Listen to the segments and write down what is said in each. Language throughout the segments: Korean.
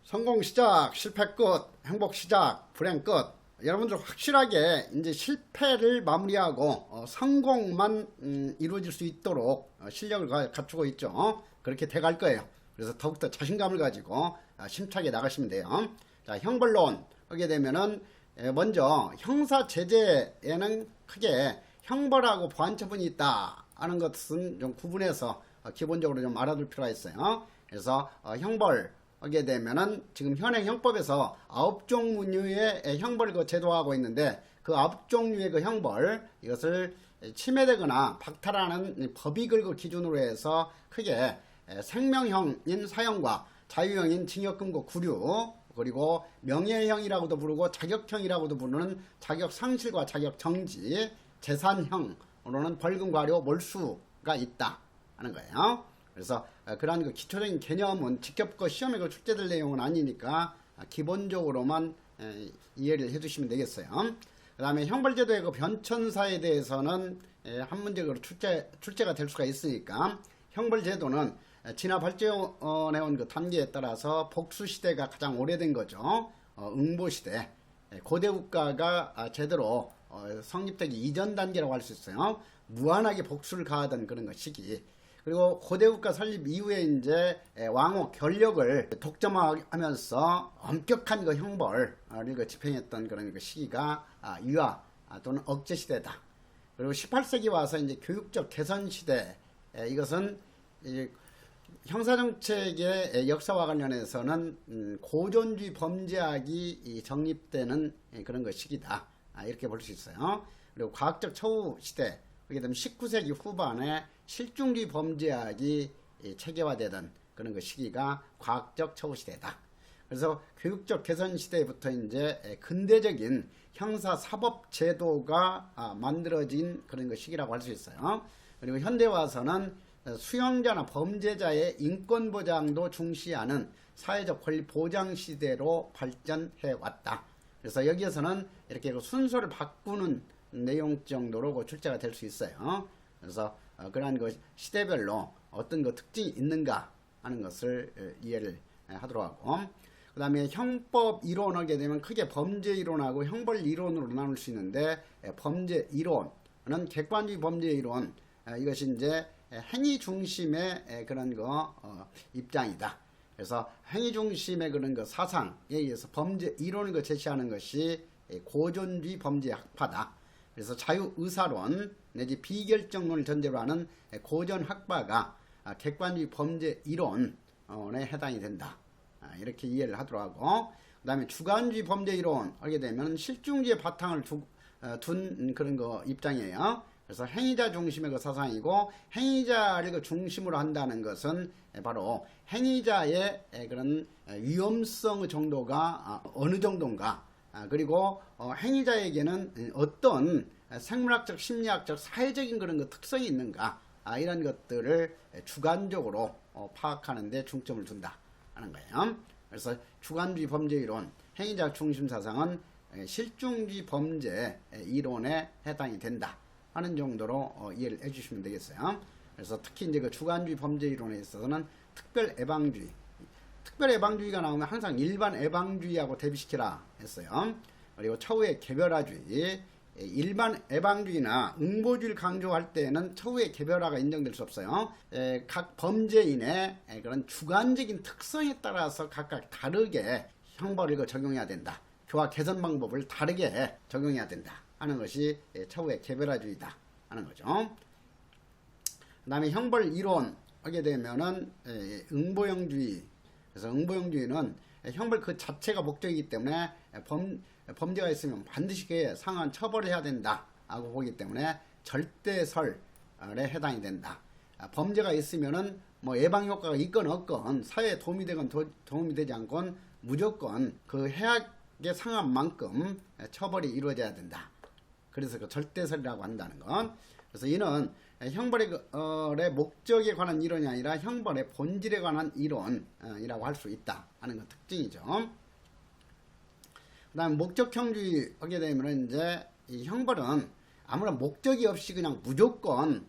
성공 시작, 실패 끝, 행복 시작, 불행 끝. 여러분들 확실하게 이제 실패를 마무리하고 성공만 이루어질 수 있도록 실력을 갖추고 있죠. 그렇게 돼갈 거예요. 그래서 더욱더 자신감을 가지고 힘차게 나가시면 돼요. 자, 형벌론 하게 되면은 먼저 형사 제재에는 크게 형벌하고 보완처분이 있다 하는 것은 좀 구분해서 기본적으로 좀 알아둘 필요가 있어요. 그래서 형벌 하게 되면은 지금 현행 형법에서 9종류의 형벌을 제도하고 있는데 그 9종류의 그 형벌 이것을 침해되거나 박탈하는 법익을 기준으로 해서 크게 생명형인 사형과 자유형인 징역금고 구류, 그리고 명예형이라고도 부르고 자격형이라고도 부르는 자격 상실과 자격 정지, 재산형으로는 벌금, 과료, 몰수가 있다 하는 거예요. 그래서 그러한 그 기초적인 개념은 직접 그 시험에 그 출제될 내용은 아니니까 기본적으로만 이해를 해주시면 되겠어요. 그 다음에 형벌제도의 그 변천사에 대해서는 한 문제로 출제가 될 수가 있으니까 형벌제도는 진화 발전해온 그 단계에 따라서 복수시대가 가장 오래된 거죠. 응보시대, 고대국가가 제대로 성립되기 이전 단계라고 할 수 있어요. 무한하게 복수를 가하던 그런 시기. 그리고 고대국가 설립 이후에 이제 왕호 권력을 독점하면서 엄격한 그 형벌을 집행했던 그런 그 시기가 유화 또는 억제 시대다. 그리고 18세기 와서 이제 교육적 개선 시대, 이것은 이제 형사정책의 역사와 관련해서는 고존주의 범죄학이 정립되는 그런 그 시기다. 이렇게 볼 수 있어요. 그리고 과학적 처우 시대, 그게 되면 19세기 후반에 실중주의 범죄학이 체계화되던 그런 그 시기가 과학적 처우 시대다. 그래서 교육적 개선 시대부터 이제 근대적인 형사 사법 제도가 만들어진 그런 그 시기라고 할 수 있어요. 그리고 현대 와서는 수용자나 범죄자의 인권 보장도 중시하는 사회적 권리 보장 시대로 발전해 왔다. 그래서 여기에서는 이렇게 그 순서를 바꾸는 내용 정도로 출제가 될 수 있어요. 그래서 그러한 그 시대별로 어떤 그 특징이 있는가 하는 것을 이해를 하도록 하고, 그 다음에 형법 이론하게 되면 크게 범죄 이론하고 형벌 이론으로 나눌 수 있는데, 범죄 이론은 객관주의 범죄 이론, 이것이 이제 행위 중심의 그런 입장이다. 그래서 행위 중심의 그런 사상에 의해서 범죄 이론을 제시하는 것이 고존주의 범죄 학파다. 그래서 자유의사론 내지 비결정론을 전제로 하는 고전 학파가 객관주의 범죄 이론에 해당이 된다. 이렇게 이해를 하도록 하고, 그 다음에 주관주의 범죄 이론 하게 되면 실중주의 바탕을 둔 그런 입장이에요. 그래서 행위자 중심의 그 사상이고, 행위자를 중심으로 한다는 것은 바로 행위자의 그런 위험성의 정도가 어느 정도인가, 그리고 행위자에게는 어떤 생물학적, 심리학적, 사회적인 그런 그 특성이 있는가, 이런 것들을 주관적으로 파악하는 데 중점을 둔다 하는 거예요. 그래서 주관주의 범죄 이론, 행위자 중심 사상은 실중주의 범죄 이론에 해당이 된다 하는 정도로 이해를 해주시면 되겠어요. 그래서 특히 이제 그 주관주의 범죄 이론에 있어서는 특별 예방주의, 특별 예방주의가 나오면 항상 일반 예방주의하고 대비시키라 했어요. 그리고 처우의 개별화주의, 일반 예방주의나 응보주의를 강조할 때에는 처우의 개별화가 인정될 수 없어요. 각 범죄인의 그런 주관적인 특성에 따라서 각각 다르게 형벌을 적용해야 된다. 교화 개선 방법을 다르게 적용해야 된다 하는 것이 처우의 개별화주의다 하는 거죠. 그 다음에 형벌 이론 하게 되면은 응보형주의. 그래서 응보형주의는 형벌 그 자체가 목적이기 때문에 범죄가 있으면 반드시 그에 상한 처벌을 해야 된다 하고 보기 때문에 절대설에 해당이 된다. 범죄가 있으면은 뭐 예방 효과가 있건 없건, 사회에 도움이 되건 도움이 되지 않건 무조건 그 해악에 상한 만큼 처벌이 이루어져야 된다. 그래서 그 절대설이라고 한다는 건, 그래서 이는 형벌의 목적에 관한 이론이 아니라 형벌의 본질에 관한 이론이라고 할 수 있다 하는 것 특징이죠. 그 다음에 목적형주의 하게 되면 이제 이 형벌은 아무런 목적이 없이 그냥 무조건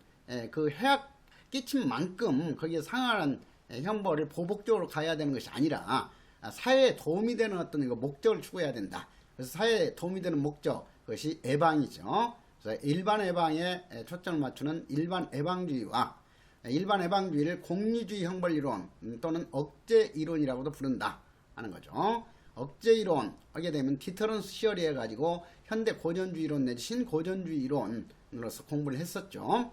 그 해악 끼친 만큼 거기에 상하는 형벌을 보복적으로 가야 되는 것이 아니라 사회에 도움이 되는 어떤 목적을 추구해야 된다. 그래서 사회에 도움이 되는 목적, 그것이 예방이죠. 그래서 일반 예방에 초점을 맞추는 일반 예방주의와 일반 예방주의를 공리주의 형벌 이론 또는 억제 이론이라고도 부른다 하는 거죠. 억제 이론 하게 되면 디터런스 시어리 해가지고 현대 고전주의 이론 내지 신고전주의 이론으로서 공부를 했었죠.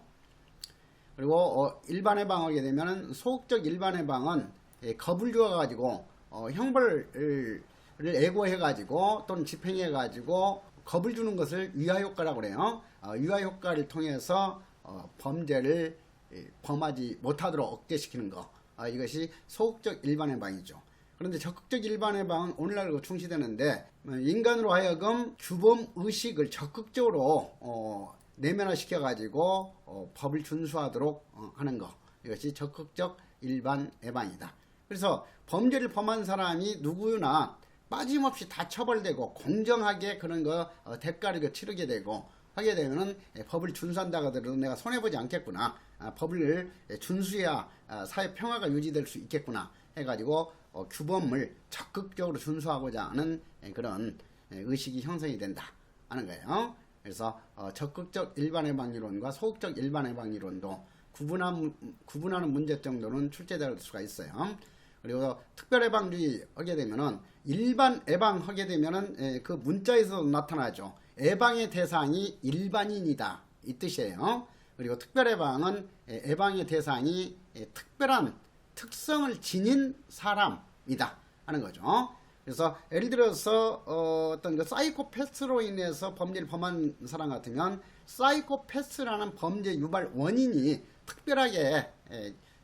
그리고 일반 예방하게 되면 소극적 일반 예방은 겁을 주어가지고 형벌을 애고해가지고 또는 집행해가지고 겁을 주는 것을 유아효과라고 그래요. 유아효과를 통해서 범죄를 범하지 못하도록 억제시키는 거, 이것이 소극적 일반 예방이죠. 그런데 적극적 일반 예방은 오늘날 충시되는데 인간으로 하여금 규범 의식을 적극적으로 내면화시켜 가지고 법을 준수하도록 하는 거, 이것이 적극적 일반 예방이다. 그래서 범죄를 범한 사람이 누구나 빠짐없이 다 처벌되고 공정하게 그런 거 대가를 치르게 되고 하게 되면은 법을 준수한다고 하더라도 내가 손해보지 않겠구나, 법을 준수해야 사회 평화가 유지될 수 있겠구나 해가지고 규범을 적극적으로 준수하고자 하는 그런 의식이 형성이 된다 하는 거예요. 그래서 적극적 일반 예방이론과 소극적 일반 예방이론도 구분하는 문제 정도는 출제될 수가 있어요. 그리고 특별 예방주의 하게 되면은 일반 예방 하게 되면은 그 문자에서 나타나죠. 예방의 대상이 일반인이다 이 뜻이에요. 그리고 특별 예방은 예방의 대상이 특별한 특성을 지닌 사람이다 하는 거죠. 그래서 예를 들어서 어떤 그 사이코패스로 인해서 범죄를 범한 사람 같으면 사이코패스라는 범죄 유발 원인이 특별하게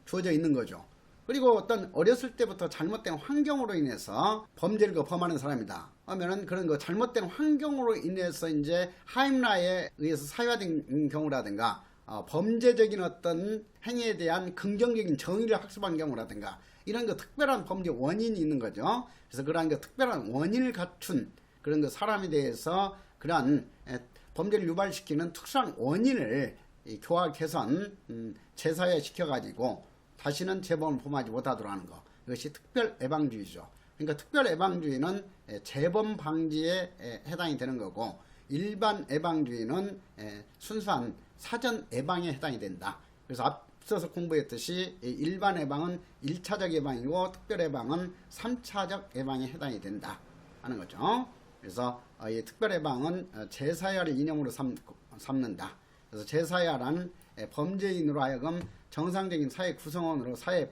주어져 있는 거죠. 그리고 어떤 어렸을 때부터 잘못된 환경으로 인해서 범죄를 범하는 사람이다 하면은 그런 거 잘못된 환경으로 인해서 이제 하임라에 의해서 사유화된 경우라든가 범죄적인 어떤 행위에 대한 긍정적인 정의를 학습한 경우라든가 이런 거 특별한 범죄 원인이 있는 거죠. 그래서 그러한 그 특별한 원인을 갖춘 그런 그 사람에 대해서 그러한 범죄를 유발시키는 특수한 원인을 교화 개선 재사회 시켜가지고 다시는 재범을 범하지 못하도록 하는 거, 이것이 특별 예방주의죠. 그러니까 특별 예방주의는 재범 방지에 해당이 되는 거고 일반 예방주의는 순수한 사전 예방에 해당이 된다. 그래서 앞서서 공부했듯이 일반 예방은 1차적 예방이고 특별 예방은 3차적 예방에 해당이 된다 하는 거죠. 그래서 이 특별 예방은 재사야를 이념으로 삼는다. 그래서 재사야라는 범죄인으로 하여금 정상적인 사회 구성원으로 사회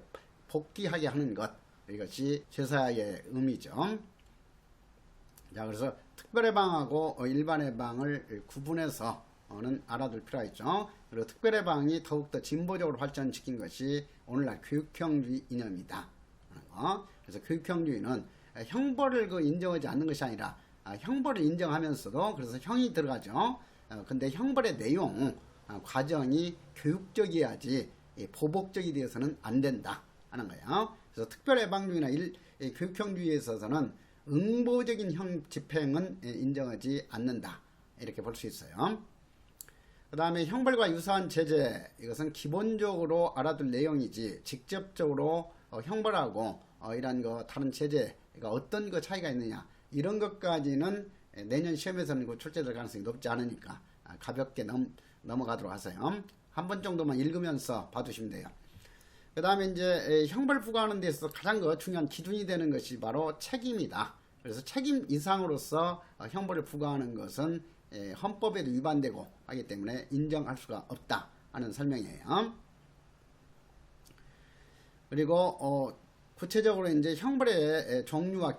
복귀하게 하는 것, 이것이 재사야의 의미죠. 자, 그래서 특별 예방하고 일반 예방을 구분해서는 알아둘 필요가 있죠. 그리고 특별 예방이 더욱더 진보적으로 발전시킨 것이 오늘날 교육형주의 이념이다. 그래서 교육형주의는 형벌을 인정하지 않는 것이 아니라 형벌을 인정하면서도 그래서 형이 들어가죠. 근데 형벌의 내용, 과정이 교육적이어야지 보복적이 되어서는 안 된다 하는 거예요. 그래서 특별 예방주의나 교육형주의에 있어서는 응보적인 형 집행은 인정하지 않는다 이렇게 볼 수 있어요. 그 다음에 형벌과 유사한 제재, 이것은 기본적으로 알아둘 내용이지 직접적으로 형벌하고 이런 거 다른 제재가 어떤 거 차이가 있느냐 이런 것까지는 내년 시험에서는 출제될 가능성이 높지 않으니까 가볍게 넘어가도록 하세요. 한 번 정도만 읽으면서 봐두시면 돼요. 그 다음에 이제 형벌 부과하는 데 있어서 가장 중요한 기준이 되는 것이 바로 책임이다. 그래서 책임 이상으로서 형벌을 부과하는 것은 헌법에도 위반되고 하기 때문에 인정할 수가 없다 하는 설명이에요. 그리고 구체적으로 이제 형벌의 종류와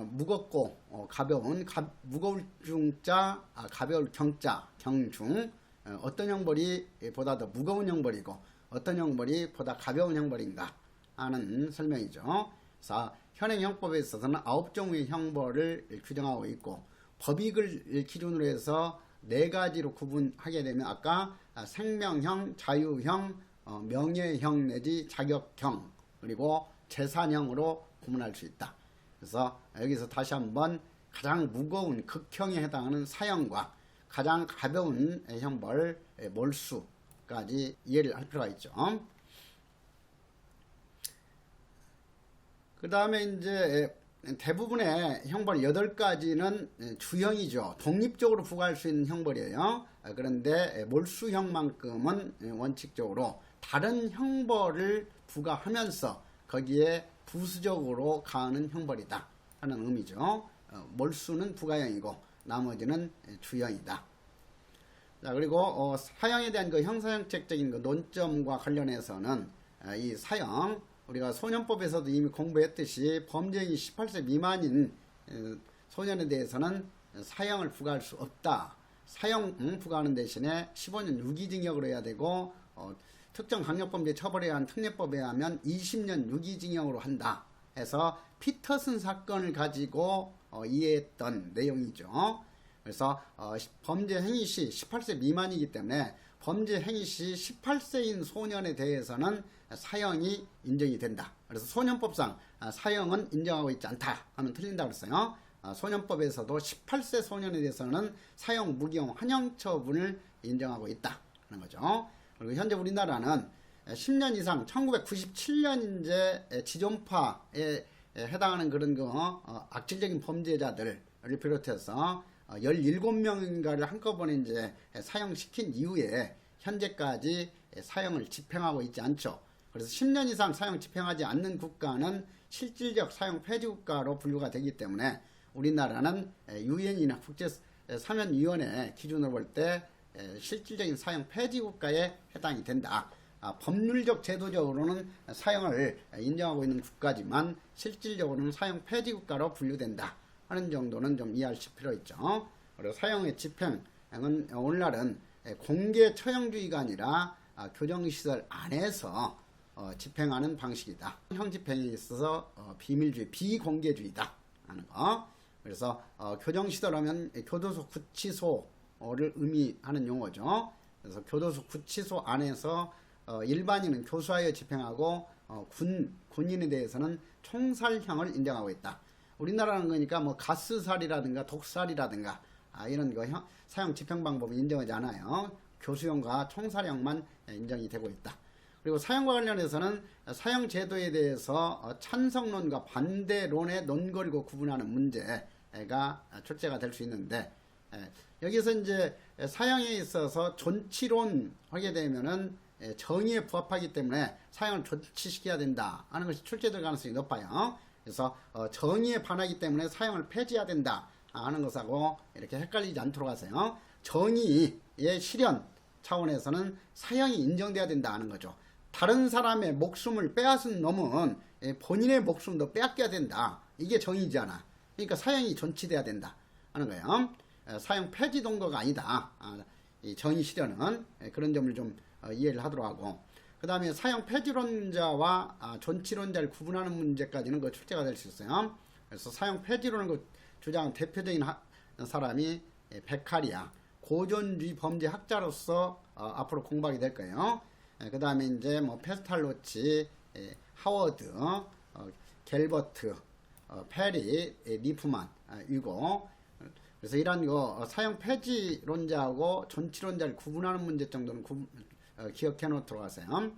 무겁고 가벼운 무거울 중자, 가벼울 경자, 경중 어떤 형벌이 보다 더 무거운 형벌이고 어떤 형벌이 보다 가벼운 형벌인가 하는 설명이죠. 그래서 현행 형법에 있어서는 9종의 형벌을 규정하고 있고 법익을 기준으로 해서 4가지로 구분하게 되면 아까 생명형, 자유형, 명예형 내지 자격형 그리고 재산형으로 구분할 수 있다. 그래서 여기서 다시 한번 가장 무거운 극형에 해당하는 사형과 가장 가벼운 형벌 몰수까지 이해를 할 필요가 있죠. 그 다음에 이제 대부분의 형벌 8가지는 주형이죠. 독립적으로 부과할 수 있는 형벌이에요. 그런데 몰수형만큼은 원칙적으로 다른 형벌을 부과하면서 거기에 부수적으로 가하는 형벌이다 하는 의미죠. 몰수는 부가형이고 나머지는 주형이다. 자, 그리고 사형에 대한 그 형사정책적인 그 논점과 관련해서는 이 사형, 우리가 소년법에서도 이미 공부했듯이 범죄인이 18세 미만인 소년에 대해서는 사형을 부과할 수 없다. 사형 부과하는 대신에 15년 유기징역으로 해야 되고 특정 강력범죄 처벌에 의한 특례법에 의하면 20년 유기징역으로 한다 해서 피터슨 사건을 가지고 이해했던 내용이죠. 그래서 범죄 행위 시 18세 미만이기 때문에 범죄 행위 시 18세인 소년에 대해서는 사형이 인정이 된다. 그래서 소년법상 사형은 인정하고 있지 않다 하면 틀린다고 그랬어요. 소년법에서도 18세 소년에 대해서는 사형, 무기형, 환영 처분을 인정하고 있다 하는 거죠. 그리고 현재 우리나라는 10년 이상 1997년인제 지존파에 해당하는 그런 악질적인 범죄자들을 비롯해서 17명인가를 한꺼번에 이제 사형시킨 이후에 현재까지 사형을 집행하고 있지 않죠. 그래서 10년 이상 사형 집행하지 않는 국가는 실질적 사형 폐지 국가로 분류가 되기 때문에 우리나라는 유엔이나 국제사면위원회 기준으로 볼 때 실질적인 사형 폐지 국가에 해당이 된다. 법률적 제도적으로는 사형을 인정하고 있는 국가지만 실질적으로는 사형 폐지 국가로 분류된다 하는 정도는 좀 이해하실 필요 있죠. 그리고 사형의 집행은 오늘날은 공개 처형주의가 아니라 교정시설 안에서 집행하는 방식이다. 형 집행에 있어서 비밀주의, 비공개주의다 하는 거. 그래서 교정시설 하면 교도소, 구치소를 의미하는 용어죠. 그래서 교도소, 구치소 안에서 일반인은 교수하여 집행하고 군인에 대해서는 총살형을 인정하고 있다. 우리나라는 그러니까 뭐 가스살이라든가 독살이라든가 이런 거 사형 집행 방법을 인정하지 않아요. 교수형과 총살형만 인정이 되고 있다. 그리고 사형과 관련해서는 사형 제도에 대해서 찬성론과 반대론의 논거리고 구분하는 문제가 출제가 될 수 있는데 여기서 이제 사형에 있어서 존치론 하게 되면은 정의에 부합하기 때문에 사형을 존치시켜야 된다 하는 것이 출제될 가능성이 높아요. 그래서 정의에 반하기 때문에 사형을 폐지해야 된다 하는 것하고 이렇게 헷갈리지 않도록 하세요. 정의의 실현 차원에서는 사형이 인정돼야 된다 하는 거죠. 다른 사람의 목숨을 빼앗은 놈은 본인의 목숨도 빼앗겨야 된다. 이게 정의잖아. 그러니까 사형이 존치돼야 된다 하는 거예요. 사형 폐지 동거가 아니다. 이 정의 실현은 그런 점을 좀 이해를 하도록 하고, 그 다음에 사형 폐지론자와 존치론자를 구분하는 문제까지는 그 출제가 될 수 있어요. 그래서 사형 폐지론을 주장한 대표적인 사람이 베카리아, 고존주의 범죄 학자로서 앞으로 공부하게 될 거예요. 그 다음에 이제 뭐 페스탈로치, 하워드, 갤버트, 페리, 리프만, 이거. 그래서 이런 거 사형 폐지론자하고 존치론자를 구분하는 문제 정도는 기억해 놓도록 하세요.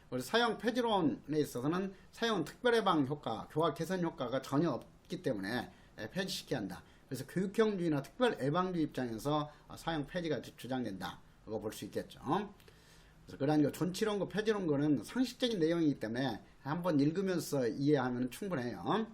그래서 사형 폐지론에 있어서는 사형 특별예방 효과, 교화 개선 효과가 전혀 없기 때문에 폐지시켜야 한다. 그래서 교육형주의나 특별예방주의 입장에서 사형 폐지가 주장된다. 그거 볼 수 있겠죠. 그래서 그러한 존치론과 폐지론과는 상식적인 내용이기 때문에 한번 읽으면서 이해하면 충분해요.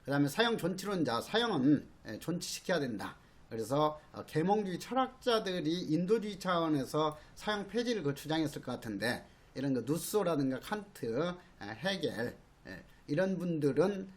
그 다음에 사형 존치론자, 사형은 존치시켜야 된다. 그래서 계몽주의 철학자들이 인도주의 차원에서 사형 폐지를 주장했을 것 같은데, 이런 누소라든가 칸트, 헤겔 이런 분들은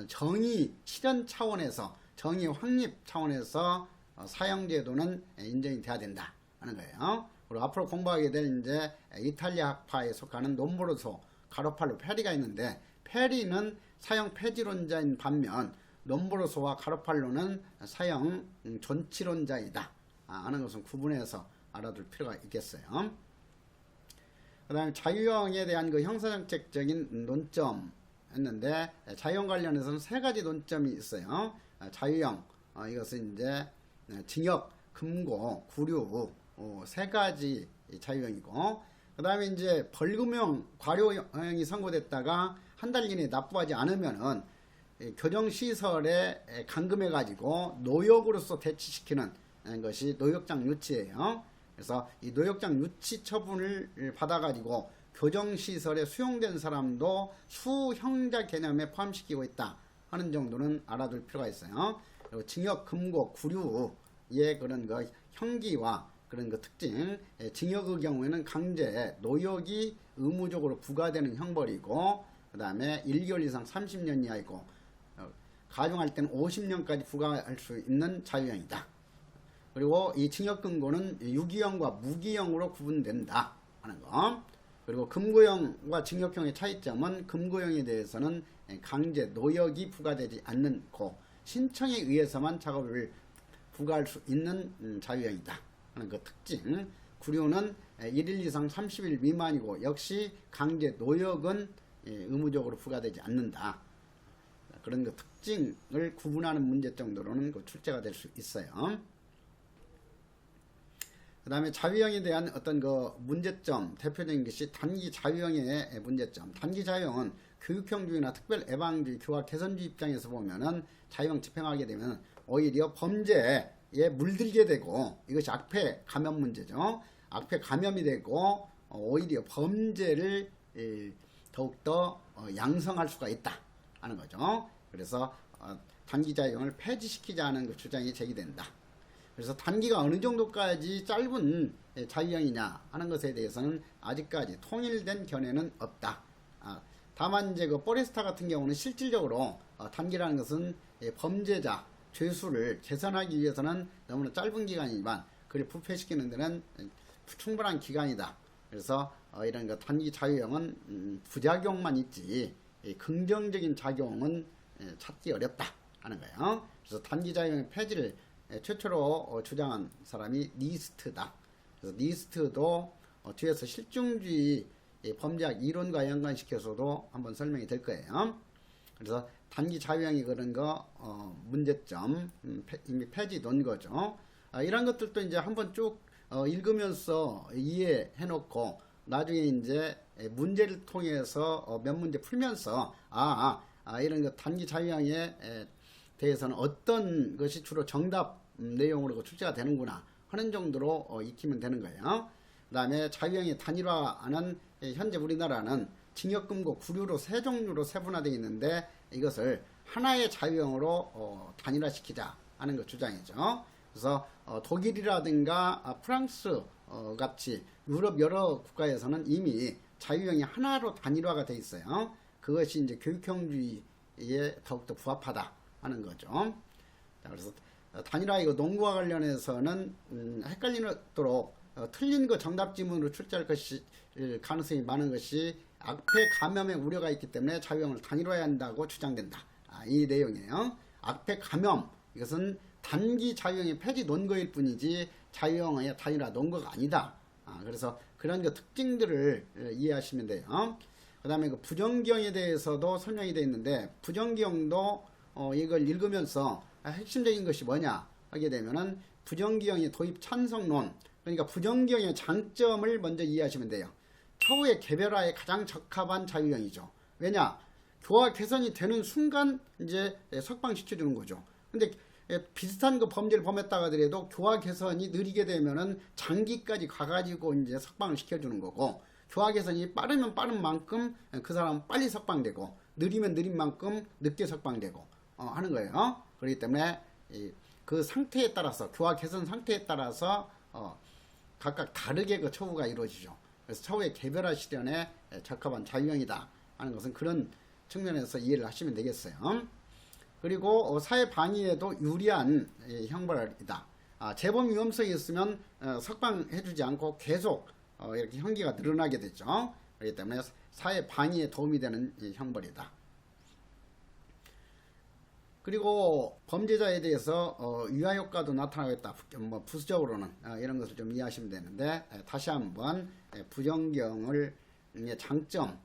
정의 실현 차원에서, 정의 확립 차원에서 사형제도는 인정이 돼야 된다 하는 거예요. 그리고 앞으로 공부하게 될 이제 이탈리아 학파에 속하는 롬브로소, 가로팔로, 페리가 있는데, 페리는 사형 폐지론자인 반면 롬브로소와 가로팔로는 사형 존치론자이다 하는 것은 구분해서 알아둘 필요가 있겠어요. 그 다음에 자유형에 대한 그 형사정책적인 논점 했는데, 자유형 관련해서는 세 가지 논점이 있어요. 자유형, 이것은 이제 징역, 금고, 구류 세 가지 자유형이고, 그 다음에 이제 벌금형, 과료형이 선고됐다가 한 달 이내에 납부하지 않으면은 교정시설에 감금해 가지고 노역으로서 대치시키는 것이 노역장 유치예요. 그래서 이 노역장 유치 처분을 받아 가지고 교정시설에 수용된 사람도 수형자 개념에 포함시키고 있다 하는 정도는 알아둘 필요가 있어요. 그리고 징역, 금고, 구류의 그런 그 형기와 그런 그 특징, 징역의 경우에는 강제, 노역이 의무적으로 부과되는 형벌이고, 그 다음에 1개월 이상 30년 이하이고, 가중할 때는 50년까지 부과할 수 있는 자유형이다. 그리고 이 징역 금고는 유기형과 무기형으로 구분된다 하는 거. 그리고 금고형과 징역형의 차이점은 금고형에 대해서는 강제, 노역이 부과되지 않고 신청에 의해서만 작업을 부과할 수 있는 자유형이다 하는 그 특징. 구류는 1일 이상 30일 미만이고 역시 강제, 노역은 의무적으로 부과되지 않는다. 그런 그 특징을 구분하는 문제 정도로는 그 출제가 될 수 있어요. 그 다음에 자유형에 대한 어떤 그 문제점, 대표적인 것이 단기 자유형의 문제점. 단기 자유형은 교육형주의나 특별 예방주의, 교화 개선주의 입장에서 보면은 자유형 집행하게 되면 오히려 범죄에 물들게 되고, 이것이 악폐 감염 문제죠. 악폐 감염이 되고 오히려 범죄를 더욱더 양성할 수가 있다 하는 거죠. 그래서 단기 자유형을 폐지시키자는 그 주장이 제기된다. 그래서 단기가 어느 정도까지 짧은 자유형이냐 하는 것에 대해서는 아직까지 통일된 견해는 없다. 다만 이제 그 포레스타 같은 경우는 실질적으로 단기라는 것은 범죄자 죄수를 개선하기 위해서는 너무나 짧은 기간이지만 그를 부패시키는 데는 충분한 기간이다. 그래서 이런 그 단기 자유형은 부작용만 있지 긍정적인 작용은 찾기 어렵다 하는 거예요. 그래서 단기 자유형의 폐지를 최초로 주장한 사람이 니스트다. 그래서 니스트도 뒤에서 실중주의 범죄학 이론과 연관시켜서도 한번 설명이 될 거예요. 그래서 단기 자유형이 그런 거 문제점 이미 폐지 논거죠. 이런 것들도 이제 한번 쭉 읽으면서 이해해 놓고 나중에 이제 문제를 통해서 몇 문제 풀면서 이런 거 단기 자유형에 대해서는 어떤 것이 주로 정답 내용으로 출제가 되는구나 하는 정도로 익히면 되는 거예요. 그 다음에 자유형의 단일화는 현재 우리나라는 징역금고, 구류로 세 종류로 세분화되어 있는데 이것을 하나의 자유형으로 단일화시키자 하는 것 주장이죠. 그래서 독일이라든가 프랑스 같이 유럽 여러 국가에서는 이미 자유형이 하나로 단일화가 되어 있어요. 그것이 이제 교육형주의에 더욱더 부합하다 하는 거죠. 자, 그래서 단일화 이거 농구와 관련해서는 헷갈리도록 틀린 거 정답 지문으로 출제할 것이 가능성이 많은 것이 악폐 감염의 우려가 있기 때문에 자유형을 단일화해야 한다고 주장된다. 이 내용이에요. 악폐 감염 이것은 단기 자유형의 폐지 논거일 뿐이지 자유형의 단일화 논거가 아니다. 그래서 그런 그 특징들을 이해하시면 돼요. 그 다음에 그 부정기형에 대해서도 설명이 되어 있는데 부정기형도 이걸 읽으면서 핵심적인 것이 뭐냐 하게 되면은 부정기형의 도입 찬성론, 그러니까 부정기형의 장점을 먼저 이해하시면 돼요. 처우의 개별화에 가장 적합한 자유형이죠. 왜냐? 교화 개선이 되는 순간 이제 석방시켜주는 거죠. 근데 비슷한 그 범죄를 범했다가 하더라도 교화 개선이 느리게 되면은 장기까지 가가지고 이제 석방을 시켜주는 거고, 교화 개선이 빠르면 빠른 만큼 그 사람은 빨리 석방되고, 느리면 느린 만큼 늦게 석방되고 하는 거예요. 그렇기 때문에 그 상태에 따라서, 교화 개선 상태에 따라서 각각 다르게 그 처우가 이루어지죠. 그래서 처우의 개별화 실현에 적합한 자유형이다 하는 것은 그런 측면에서 이해를 하시면 되겠어요. 그리고 사회 방위에도 유리한 형벌이다. 재범 위험성이 있으면 석방해주지 않고 계속 이렇게 형기가 늘어나게 되죠. 그렇기 때문에 사회 방위에 도움이 되는 형벌이다. 그리고 범죄자에 대해서 유아 효과도 나타나겠다. 뭐 부수적으로는 이런 것을 좀 이해하시면 되는데, 다시 한번 부정기형을 장점을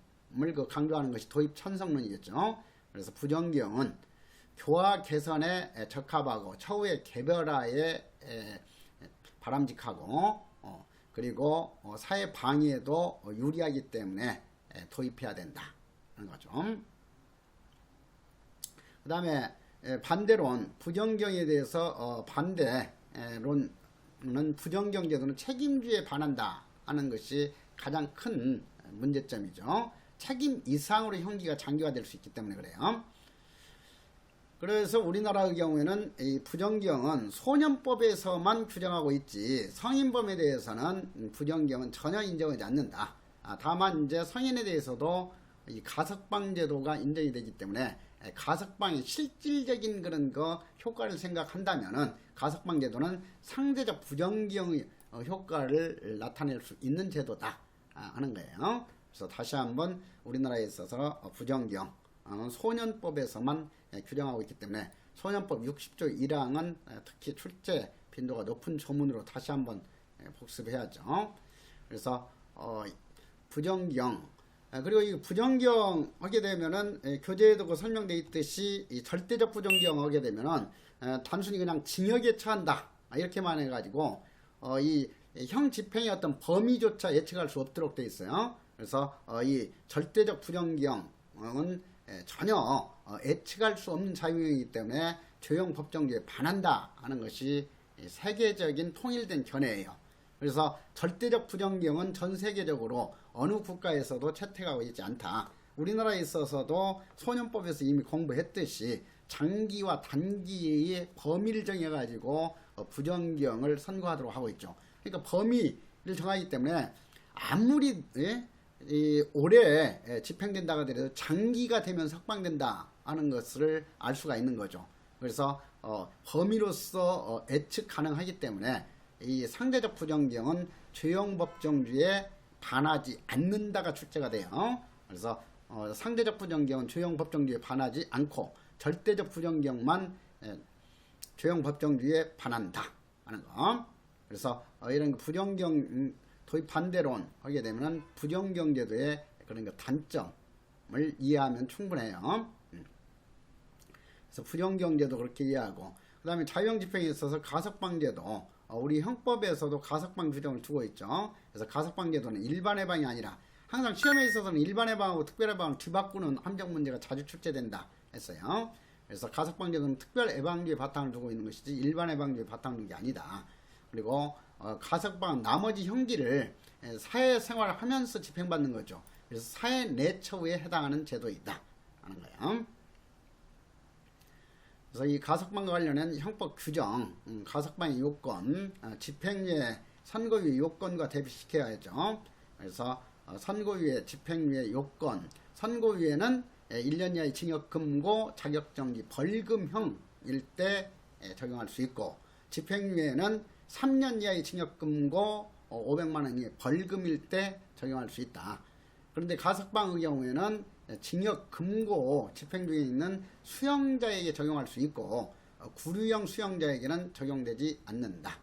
강조하는 것이 도입 찬성론이겠죠. 그래서 부정기형은 교화 개선에 적합하고 처우의 개별화에 바람직하고 그리고 사회 방위에도 유리하기 때문에 도입해야 된다 하는 거죠. 그 다음에 반대론, 부정경에 대해서 반대론은 부정경 제도는 책임주의에 반한다 하는 것이 가장 큰 문제점이죠. 책임 이상으로 형기가 장기화될 수 있기 때문에 그래요. 그래서 우리나라의 경우에는 이 부정경은 소년법에서만 규정하고 있지 성인범에 대해서는 부정경은 전혀 인정하지 않는다. 다만 이제 성인에 대해서도 이 가석방 제도가 인정이 되기 때문에 가석방의 실질적인 그런 거 효과를 생각한다면은 가석방 제도는 상대적 부정경의 효과를 나타낼 수 있는 제도다 하는 거예요. 그래서 다시 한번 우리나라에 있어서 부정경 소년법에서만 규정하고 있기 때문에 소년법 60조 1항은 특히 출제 빈도가 높은 조문으로 다시 한번 복습해야죠. 그래서 부정경 그리고 이 부정경 하게 되면은 교재에도 설명되어 있듯이 이 절대적 부정경 하게 되면은 단순히 그냥 징역에 처한다 이렇게만 해가지고 이 형 집행의 어떤 범위조차 예측할 수 없도록 되어 있어요. 그래서 이 절대적 부정경은 전혀 예측할 수 없는 자유이기 때문에 조형 법정주의에 반한다 하는 것이 세계적인 통일된 견해예요. 그래서 절대적 부정경은 전 세계적으로 어느 국가에서도 채택하고 있지 않다. 우리나라에 있어서도 소년법에서 이미 공부했듯이 장기와 단기의 범위를 정해가지고 부정경을 선고하도록 하고 있죠. 그러니까 범위를 정하기 때문에 아무리 오래 집행된다 하더라도 장기가 되면 석방된다 하는 것을 알 수가 있는 거죠. 그래서 범위로서 예측 가능하기 때문에 이 상대적 부정경은 죄형 법정주의에 반하지 않는다가 출제가 돼요. 그래서 상대적 부정경은 죄형 법정주의에 반하지 않고 절대적 부정경만 죄형 법정주의에 반한다 하는 거. 그래서 이런 부정경 도입 반대론 하게 되면 부정경 제도의 그런 단점을 이해하면 충분해요. 그래서 부정경 제도 그렇게 이해하고 그 다음에 자유형 집행에 있어서 가석방 제도 우리 형법에서도 가석방 규정을 두고 있죠. 그래서 가석방 제도는 일반 해방이 아니라 항상 시험에 있어서는 일반 해방하고 특별 해방을 뒤바꾸는 함정 문제가 자주 출제된다 했어요. 그래서 가석방 제도는 특별 해방주의 바탕을 두고 있는 것이지 일반 해방주의 바탕을 두는 게 아니다. 그리고 가석방은 나머지 형기를 사회생활을 하면서 집행받는 거죠. 그래서 사회 내처우에 해당하는 제도이다 하는 거예요. 그래서 이 가석방과 관련한 형법 규정, 가석방의 요건, 집행유예, 선고유예 요건과 대비시켜야죠. 그래서 선고유예, 집행유예 요건, 선고유예는 1년 이하의 징역 금고, 자격정지, 벌금형일 때 적용할 수 있고 집행유예는 3년 이하의 징역 금고, 500만 원 이하의 벌금일 때 적용할 수 있다. 그런데 가석방의 경우에는 징역 금고 집행중에 있는 수형자에게 적용할 수 있고 구류형 수형자에게는 적용되지 않는다.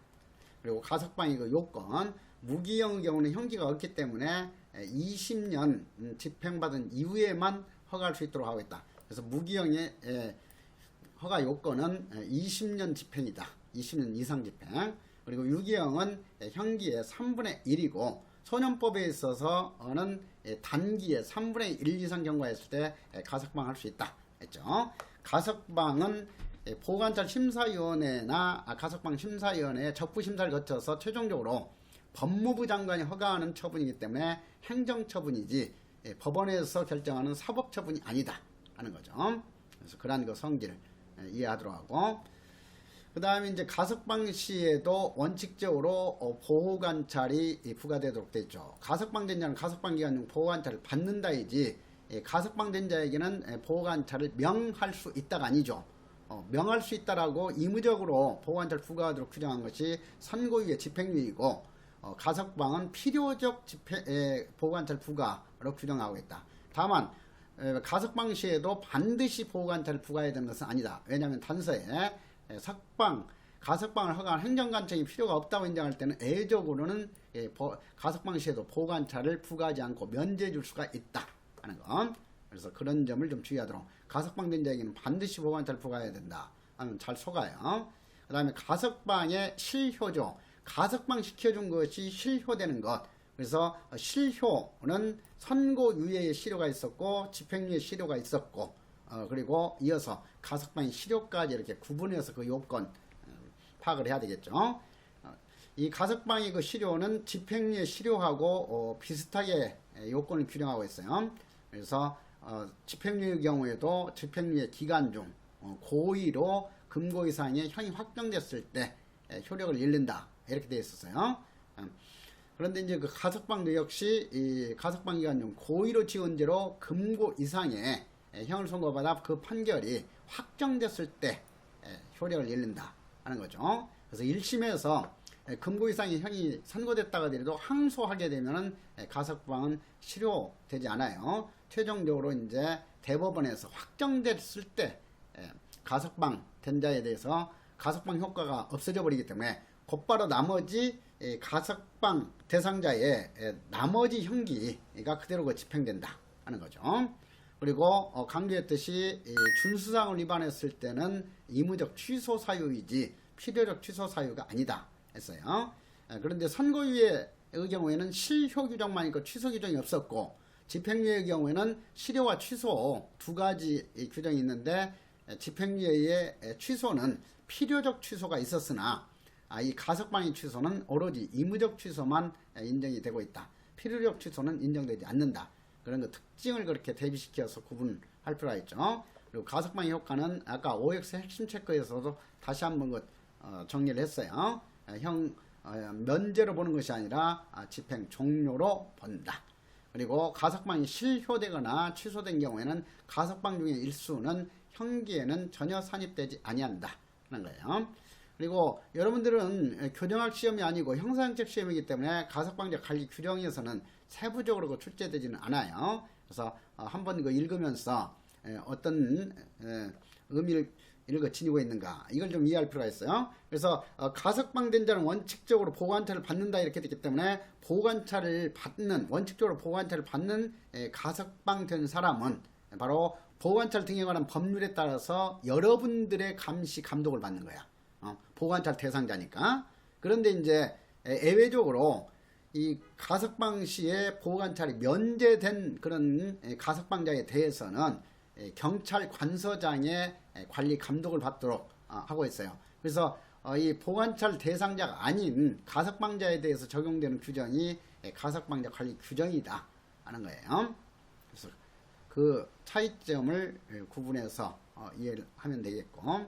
그리고 가석방의 그 요건 무기형의 경우는 형기가 없기 때문에 20년 집행받은 이후에만 허가할 수 있도록 하고 있다. 그래서 무기형의 허가 요건은 20년 집행이다. 20년 이상 집행. 그리고 유기형은 형기의 3분의 1이고 소년법에 있어서는 단기에 3분의 1 이상 경과했을 때 가석방 할 수 있다 했죠. 가석방은 보호관찰 심사위원회나 가석방 심사위원회의 적부심사를 거쳐서 최종적으로 법무부 장관이 허가하는 처분이기 때문에 행정처분이지 법원에서 결정하는 사법처분이 아니다 하는 거죠. 그래서 그러한 그 성질을 이해하도록 하고 그 다음에 이제 가석방 시에도 원칙적으로 보호관찰이 부과되도록 되어 있죠. 가석방된 자는 가석방 기간 중 보호관찰을 받는다이지 가석방된 자에게는 보호관찰을 명할 수 있다가 아니죠. 명할 수 있다라고 의무적으로 보호관찰 부과하도록 규정한 것이 선고유예 집행유예이고 가석방은 필요적 보호관찰 부과로 규정하고 있다. 다만 가석방 시에도 반드시 보호관찰을 부과해야 되는 것은 아니다. 왜냐하면 단서에 가석방을 허가한 행정관청이 필요가 없다고 인정할 때는 애적으로는 가석방 시에도 보호관찰을 부과하지 않고 면제해 줄 수가 있다 하는 것. 그래서 그런 점을 좀 주의하도록 가석방된 자에게는 반드시 보호관찰을 부과해야 된다 하면 잘 속아요. 그 다음에 가석방의 실효죠. 가석방 시켜준 것이 실효되는 것. 그래서 실효는 선고유예의 실효가 있었고 집행유예 실효가 있었고 그리고 이어서 가석방의 실효까지 이렇게 구분해서 그 요건 파악을 해야 되겠죠. 이 가석방의 그 실효는 집행유예 실효하고 비슷하게 요건을 규정하고 있어요. 그래서 집행유예 경우에도 집행유예 기간 중 고의로 금고 이상의 형이 확정됐을 때 효력을 잃는다 이렇게 되어 있었어요. 그런데 이제 그 가석방도 역시 이 가석방 기간 중 고의로 지은 죄로 금고 이상의 형을 선고받아 그 판결이 확정됐을 때 효력을 잃는다 하는 거죠. 그래서 1심에서 금고 이상의 형이 선고됐다가 하더라도 항소하게 되면은 가석방은 실효되지 않아요. 최종적으로 이제 대법원에서 확정됐을 때 가석방 된 자에 대해서 가석방 효과가 없어져 버리기 때문에 곧바로 나머지 가석방 대상자의 나머지 형기가 그대로 집행된다 하는 거죠. 그리고 강조했듯이 준수사항을 위반했을 때는 의무적 취소 사유이지 필요적 취소 사유가 아니다 했어요. 그런데 선고유예의 경우에는 실효 규정만 있고 취소 규정이 없었고 집행유예의 경우에는 실효와 취소 두 가지 규정이 있는데 집행유예의 취소는 필요적 취소가 있었으나 이 가석방의 취소는 오로지 의무적 취소만 인정이 되고 있다. 필요적 취소는 인정되지 않는다. 그런 그 특징을 그렇게 대비시켜서 구분할 필요가 있죠. 그리고 가석방의 효과는 아까 OX 핵심 체크에서도 다시 한번 정리를 했어요. 면제로 보는 것이 아니라 집행 종료로 본다. 그리고 가석방이 실효되거나 취소된 경우에는 가석방 중의 일수는 형기에는 전혀 산입되지 아니한다 하는 거예요. 그리고 여러분들은 교정학 시험이 아니고 형사형책 시험이기 때문에 가석방제 관리 규정에서는 세부적으로 출제되지는 않아요. 그래서 한번 읽으면서 어떤 의미를 지니고 있는가 이걸 좀 이해할 필요가 있어요. 그래서 가석방된 자는 원칙적으로 보호관찰을 받는다 이렇게 되기 때문에 원칙적으로 보호관찰을 받는 가석방된 사람은 바로 보호관찰 등에 관한 법률에 따라서 여러분들의 감시 감독을 받는 거야. 보호관찰 대상자니까. 그런데 이제 예외적으로 이 가석방 시에 보호관찰이 면제된 그런 가석방자에 대해서는 경찰 관서장의 관리 감독을 받도록 하고 있어요. 그래서 이 보호관찰 대상자가 아닌 가석방자에 대해서 적용되는 규정이 가석방자 관리 규정이다 하는 거예요. 그래서 그 차이점을 구분해서 이해를 하면 되겠고,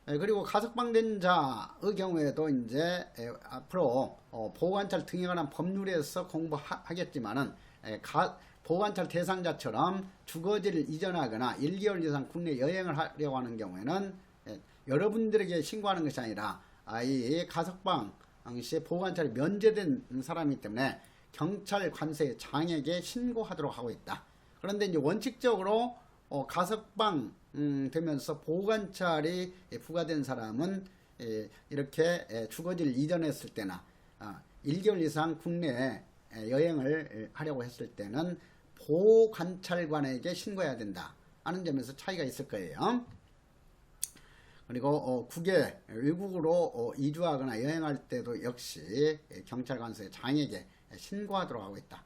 그리고 가석방된 자의 경우에도 이제 앞으로 보호관찰 등에 관한 법률에서 공부하겠지만은 보호관찰 대상자처럼 주거지를 이전하거나 1개월 이상 국내 여행을 하려고 하는 경우에는 여러분들에게 신고하는 것이 아니라 이 가석방 시에 보호관찰이 면제된 사람이기 때문에 경찰 관세 장에게 신고하도록 하고 있다. 그런데 이제 원칙적으로 가석방 되면서 보호관찰이 부과된 사람은 이렇게 주거지를 이전했을 때나 1개월 이상 국내 여행을 하려고 했을 때는 보호관찰관에게 신고해야 된다 하는 점에서 차이가 있을 거예요. 그리고 외국으로 이주하거나 여행할 때도 역시 경찰관서의 장에게 신고하도록 하고 있다.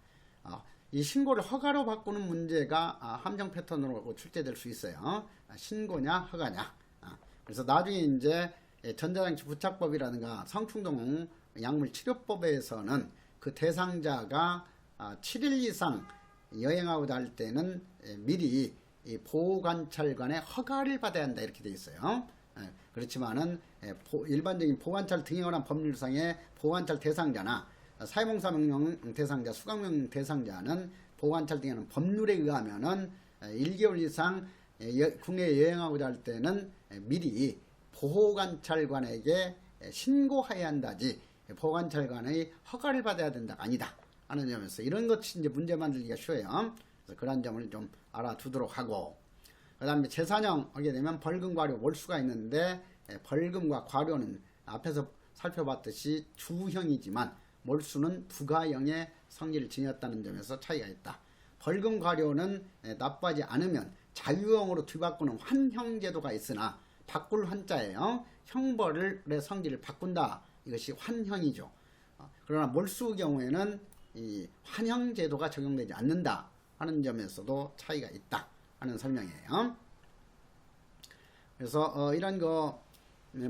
이 신고를 허가로 바꾸는 문제가 함정 패턴으로 출제될 수 있어요. 신고냐 허가냐. 그래서 나중에 이제 전자장치 부착법이라든가 성충동 약물 치료법에서는 그 대상자가 7일 이상 여행하고자 할 때는 미리 보호관찰관의 허가를 받아야 한다 이렇게 되어 있어요. 그렇지만은 일반적인 보호관찰 등에 관한 법률상의 보호관찰 대상자나 사회봉사명령 대상자, 수강명령 대상자는 보호관찰 등에 관한 법률에 의하면은 1개월 이상 국내에 여행하고자 할 때는 미리 보호관찰관에게 신고해야 한다지 보호관찰관의 허가를 받아야 된다가 아니다 하는 점에서 이런 것이 이제 문제 만들기가 쉬워요. 그래서 그런 점을 좀 알아두도록 하고, 그 다음에 재산형 하게 되면 벌금, 과료, 몰수가 있는데 벌금과 과료는 앞에서 살펴봤듯이 주형이지만 몰수는 부가형의 성질을 지녔다는 점에서 차이가 있다. 벌금, 과료는 납부하지 않으면 자유형으로 뒤바꾸는 환형제도가 있으나 바꿀 환자예요. 형벌의 성질을 바꾼다. 이것이 환형이죠. 그러나 몰수의 경우에는 이 환형제도가 적용되지 않는다 하는 점에서도 차이가 있다 하는 설명이에요. 그래서 이런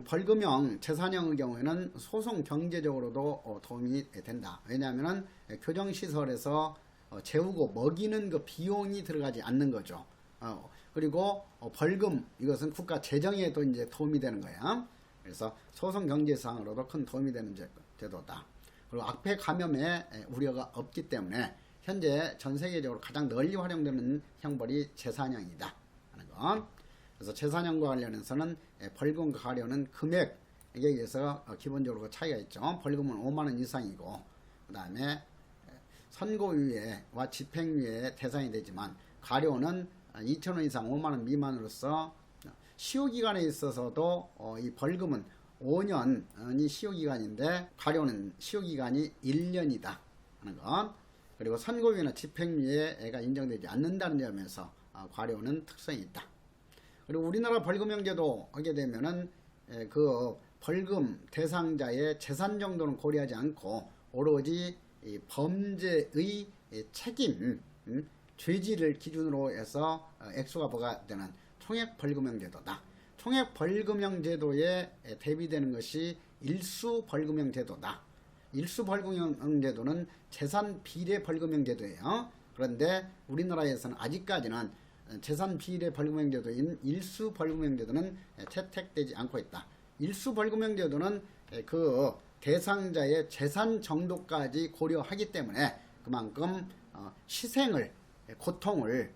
벌금형, 재산형의 경우에는 소송 경제적으로도 도움이 된다. 왜냐하면은 교정시설에서 재우고 먹이는 그 비용이 들어가지 않는 거죠. 그리고 벌금, 이것은 국가 재정에도 이제 도움이 되는 거야. 그래서 소송 경제상으로도 큰 도움이 되는 제도다. 그리고 악폐 감염에 우려가 없기 때문에 현재 전 세계적으로 가장 널리 활용되는 형벌이 재산형이다 하는 것. 그래서 재산형과 관련해서는 벌금과 가려는 금액에 의해서 기본적으로 차이가 있죠. 벌금은 5만원 이상이고, 그 다음에 선고유예와 집행유예의 대상이 되지만, 가료는 2,000원 이상 5만원 미만으로서 시효기간에 있어서도 이 벌금은 5년이 시효기간인데, 가료는 시효기간이 1년이다 하는 것. 그리고 선고유예나 집행유예가 인정되지 않는다는 점에서 과료는 특성이 있다. 그리고 우리나라 벌금형제도 하게 되면은 그 벌금 대상자의 재산 정도는 고려하지 않고 오로지 이 범죄의 책임, 죄질을 기준으로 해서 액수가 부과되는 총액벌금형제도다. 총액벌금형제도에 대비되는 것이 일수벌금형제도다. 일수벌금형제도는 재산비례벌금형제도예요. 그런데 우리나라에서는 아직까지는 재산비례벌금형제도인 일수벌금형제도는 채택되지 않고 있다. 일수벌금형제도는 그 대상자의 재산 정도까지 고려하기 때문에 그만큼 희생을, 고통을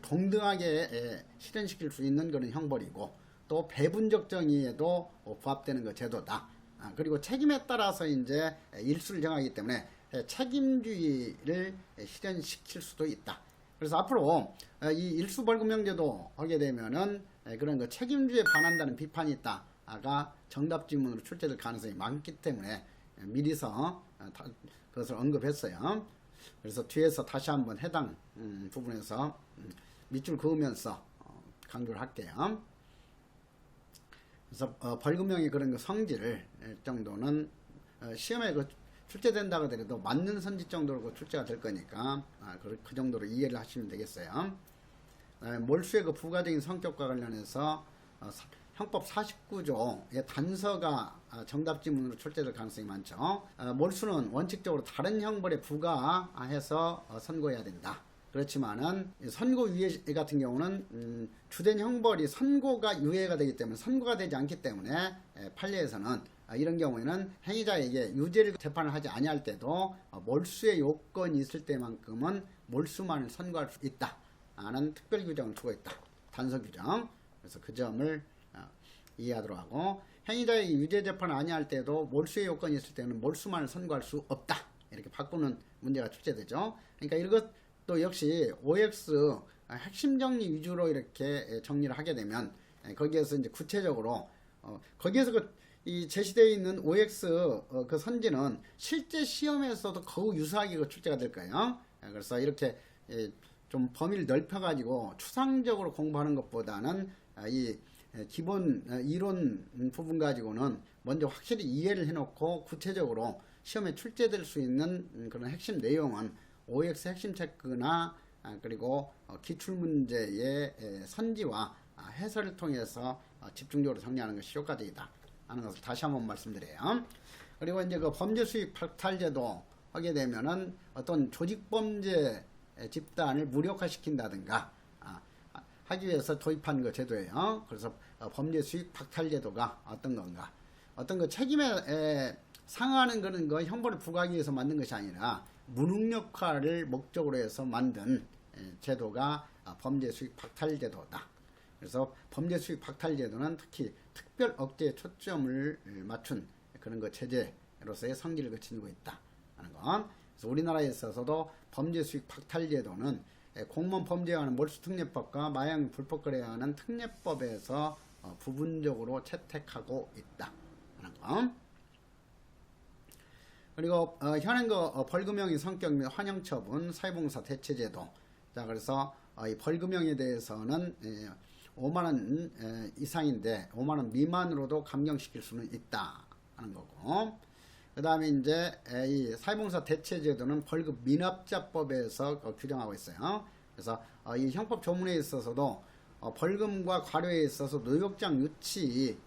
동등하게 실현시킬 수 있는 그런 형벌이고, 또 배분적 정의에도 부합되는 그 제도다. 그리고 책임에 따라서 이제 일수를 정하기 때문에 책임주의를 실현시킬 수도 있다. 그래서 앞으로 이 일수벌금형제도 하게 되면은 그런 그 책임주의에 반한다는 비판이 있다가 정답 지문으로 출제될 가능성이 많기 때문에 미리서 그것을 언급했어요. 그래서 뒤에서 다시 한번 해당 부분에서 밑줄 그으면서 강조를 할게요. 그래서 벌금형의 그런 그 성질 정도는 시험에 출제된다고 하더라도 맞는 선지 정도로 출제가 될 거니까 그 정도로 이해를 하시면 되겠어요. 몰수의 그 부가적인 성격과 관련해서 형법 49조의 단서가 정답 지문으로 출제될 가능성이 많죠. 몰수는 원칙적으로 다른 형벌에 부과해서 선고해야 된다. 그렇지만은 선고유예 같은 경우는 주된 형벌이 선고가 유예가 되기 때문에, 선고가 되지 않기 때문에 판례에서는 이런 경우에는 행위자에게 유죄를 재판을 하지 아니할 때도 몰수의 요건이 있을 때만큼은 몰수만을 선고할 수 있다 하는 특별 규정을 두고 있다. 단서 규정. 그래서 그 점을 이해하도록 하고, 행위자에게 유죄 재판을 아니할 때도 몰수의 요건이 있을 때는 몰수만을 선고할 수 없다. 이렇게 바꾸는 문제가 출제되죠. 그러니까 이것도 역시 OX 핵심 정리 위주로 이렇게 정리를 하게 되면 거기에서 이제 구체적으로 거기에서 이 제시되어 있는 OX 그 선지는 실제 시험에서도 거의 유사하게 출제가 될 거예요. 그래서 이렇게 좀 범위를 넓혀가지고 추상적으로 공부하는 것보다는 이 기본 이론 부분 가지고는 먼저 확실히 이해를 해놓고 구체적으로 시험에 출제될 수 있는 그런 핵심 내용은 OX 핵심 체크나 그리고 기출문제의 선지와 해설을 통해서 집중적으로 정리하는 것이 효과적이다 하는 것을 다시 한번 말씀드려요. 그리고 이제 그 범죄 수익 박탈제도 하게 되면은 어떤 조직범죄 집단을 무력화시킨다든가 하기 위해서 도입한 그 제도예요. 그래서 범죄 수익 박탈제도가 어떤 건가? 어떤 그 책임에 상하는 그런 거 형벌을 부과하기 위해서 만든 것이 아니라 무능력화를 목적으로 해서 만든 제도가 범죄 수익 박탈제도다. 그래서 범죄 수익 박탈제도는 특히 특별 억제에 초점을 맞춘 그런 그 제재로서의 성질을 지니고 있다 하는 것. 그래서 우리나라에 있어서도 범죄 수익 박탈제도는 공무원 범죄에 관한 몰수특례법과 마약 불법 거래에 관한 특례법에서 부분적으로 채택하고 있다 하는 것. 그리고 현행 그 벌금형의 성격 및 환영처분, 사회봉사 대체제도. 자, 그래서 이 벌금형에 대해서는 5만원 이상인데 5만원 미만으로도 감경시킬 수는 있다 하는 거고, 그 다음에 이제 이 사회봉사 대체제도는 벌금 미납자법에서 규정하고 있어요. 그래서 이 형법 조문에 있어서도 벌금과 과료에 있어서 노역장 유치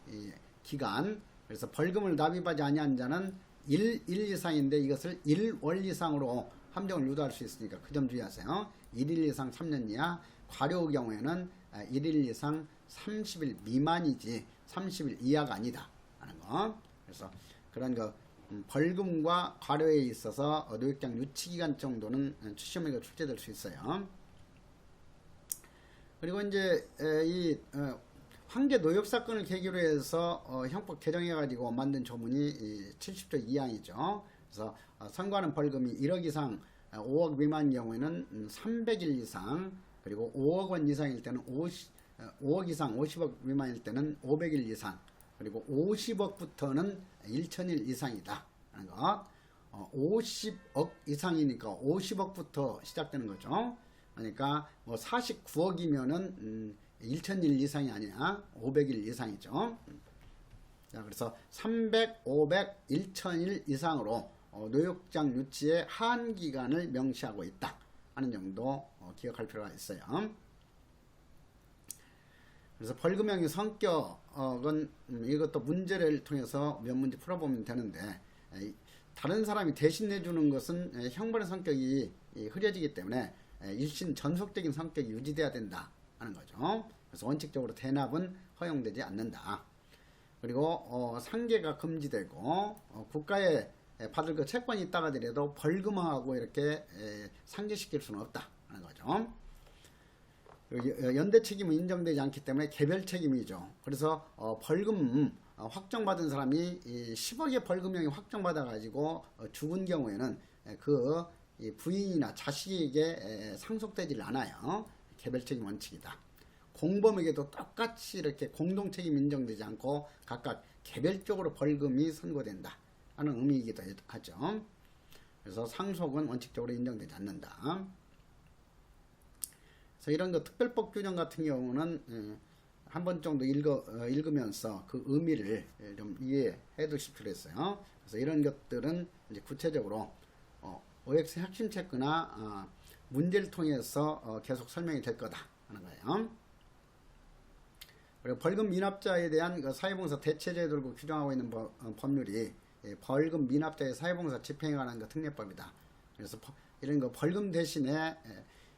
기간, 그래서 벌금을 납입하지 아니한 자는 1 이상인데 이것을 1월 이상으로 함정을 유도할 수 있으니까 그 점 주의하세요. 1일 이상 3년 이하, 과료의 경우에는 1일 이상 30일 미만이지 30일 이하가 아니다 하는 거. 그래서 그런 거 벌금과 과료에 있어서 노역장 유치기간 정도는 시험에 출제될 수 있어요. 그리고 이제 이 황제 노역 사건을 계기로 해서 형법 개정해 가지고 만든 조문이 70조 2항이죠. 그래서 선고하는 벌금이 1억 이상 5억 미만인 경우에는 300일 이상, 그리고 5억 원 이상일 때는 5억 이상 50억 미만일 때는 500일 이상, 그리고 50억부터는 1000일 이상이다 하는 것. 50억 이상이니까 50억부터 시작되는 거죠. 그러니까 뭐 49억이면은 1000일 이상이 아니라 500일 이상이죠. 자, 그래서 300, 500, 1000일 이상으로 노역장 유치의 하한 기간을 명시하고 있다 하는 정도 기억할 필요가 있어요. 그래서 벌금형의 성격은 이것도 문제를 통해서 몇 문제 풀어보면 되는데, 다른 사람이 대신 내주는 것은 형벌의 성격이 흐려지기 때문에 일신 전속적인 성격이 유지돼야 된다 하는 거죠. 그래서 원칙적으로 대납은 허용되지 않는다. 그리고 상계가 금지되고 국가에 받을 그 채권이 있다가 하더라도 벌금하고 이렇게 상계시킬 수는 없다 하는 거죠. 연대 책임은 인정되지 않기 때문에 개별 책임이죠. 그래서 벌금 확정받은 사람이 10억의 벌금형이 확정받아 가지고 죽은 경우에는 그 부인이나 자식에게 상속되질 않아요. 개별 책임 원칙이다. 공범에게도 똑같이 이렇게 공동 책임 인정되지 않고 각각 개별적으로 벌금이 선고된다 하는 의미이기도 하죠. 그래서 상속은 원칙적으로 인정되지 않는다. 그래서 이런 거 특별법 규정 같은 경우는 한 번 정도 읽으면서 그 의미를 좀 이해해 두실 필요 있어요. 그래서 이런 것들은 이제 구체적으로 OX 핵심 체크나 문제를 통해서 계속 설명이 될 거다 하는 거예요. 그리고 벌금 미납자에 대한 그 사회봉사 대체제도를 규정하고 있는 법률이 벌금 미납자의 사회봉사 집행에 관한 그 특례법이다. 그래서 이런 거 벌금 대신에